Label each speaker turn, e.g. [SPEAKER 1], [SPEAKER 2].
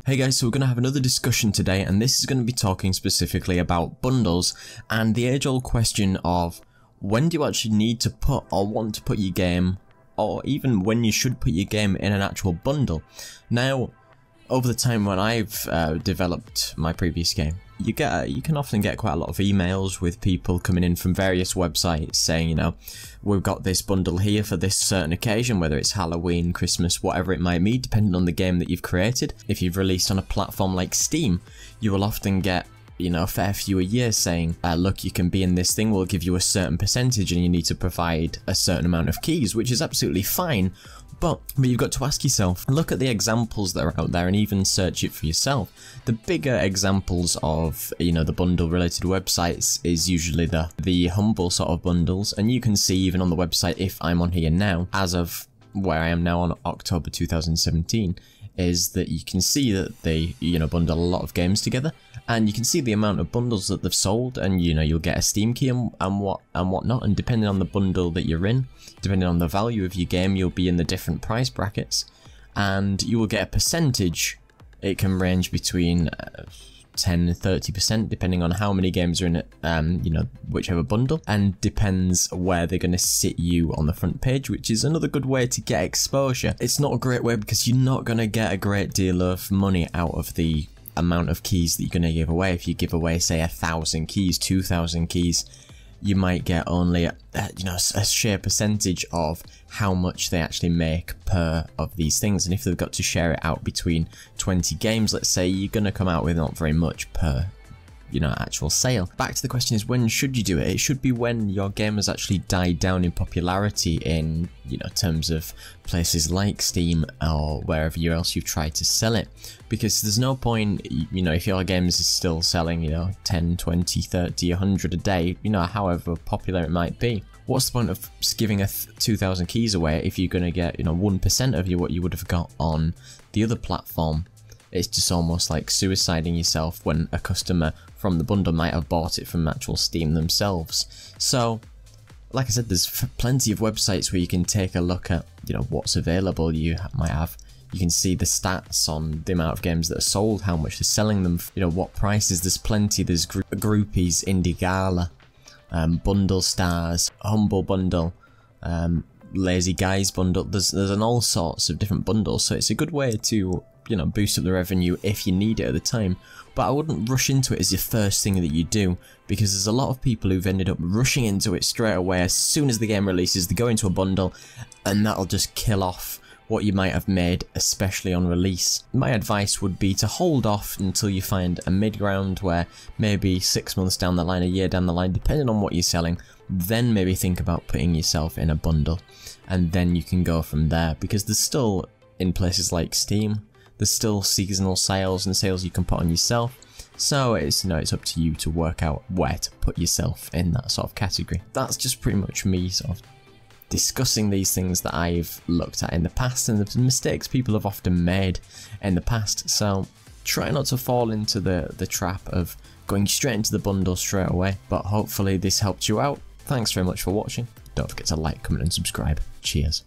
[SPEAKER 1] Hey guys, so we're going to have another discussion today, and this is going to be talking specifically about bundles and the age-old question of when do you actually need to put or want to put your game, or even when you should put your game in an actual bundle. Now, over the time when I've developed my previous game, you can often get quite a lot of emails with people coming in from various websites saying, you know, we've got this bundle here for this certain occasion, whether it's Halloween, Christmas, whatever it might be, depending on the game that you've created. If you've released on a platform like Steam, you will often get, you know, a fair few a year saying, look, you can be in this thing, we'll give you a certain percentage and you need to provide a certain amount of keys, which is absolutely fine. But you've got to ask yourself, look at the examples that are out there and even search it for yourself. The bigger examples of, you know, the bundle related websites is usually the humble sort of bundles, and you can see even on the website, if I'm on here now, as of where I am now on October 2017, is that you can see that they, you know, bundle a lot of games together, and you can see the amount of bundles that they've sold, and you know, you'll get a Steam key and whatnot, and depending on the bundle that you're in, depending on the value of your game, you'll be in the different price brackets, and you will get a percentage. It can range between 10 and 30% depending on how many games are in it, you know, whichever bundle, and depends where they're going to sit you on the front page, which is another good way to get exposure. It's not a great way because you're not going to get a great deal of money out of the amount of keys that you're going to give away. If you give away, say, 1,000 keys, 2,000 keys, you might get only you know, a sheer percentage of how much they actually make per of these things. And if they've got to share it out between 20 games, let's say, you're going to come out with not very much per, you know, actual sale. Back to the question is, when should you do it? It should be when your game has actually died down in popularity in, you know, terms of places like Steam or wherever else you've tried to sell it. Because there's no point, you know, if your game is still selling, you know, 10, 20, 30, 100 a day, you know, however popular it might be. What's the point of giving 2,000 keys away if you're going to get, you know, 1% of what you would have got on the other platform? It's just almost like suiciding yourself when a customer from the bundle might have bought it from actual Steam themselves. So, like I said, there's plenty of websites where you can take a look at, you know, what's available. You might have, you can see the stats on the amount of games that are sold, how much they're selling them, you know, what prices. There's plenty. There's Groupies, Indie Gala, Bundle Stars, Humble Bundle, Lazy Guys Bundle. There's an all sorts of different bundles, so it's a good way to, you know, boost up the revenue if you need it at the time. But I wouldn't rush into it as your first thing that you do, because there's a lot of people who've ended up rushing into it straight away. As soon as the game releases, they go into a bundle, and that'll just kill off what you might have made, especially on release. My advice would be to hold off until you find a mid-ground where maybe 6 months down the line, a year down the line, depending on what you're selling, then maybe think about putting yourself in a bundle, and then you can go from there. Because there's still, in places like Steam, there's still seasonal sales and sales you can put on yourself. So it's, you know, it's up to you to work out where to put yourself in that sort of category. That's just pretty much me sort of discussing these things that I've looked at in the past and the mistakes people have often made in the past. So try not to fall into the trap of going straight into the bundle straight away. But hopefully this helped you out. Thanks very much for watching. Don't forget to like, comment and subscribe. Cheers.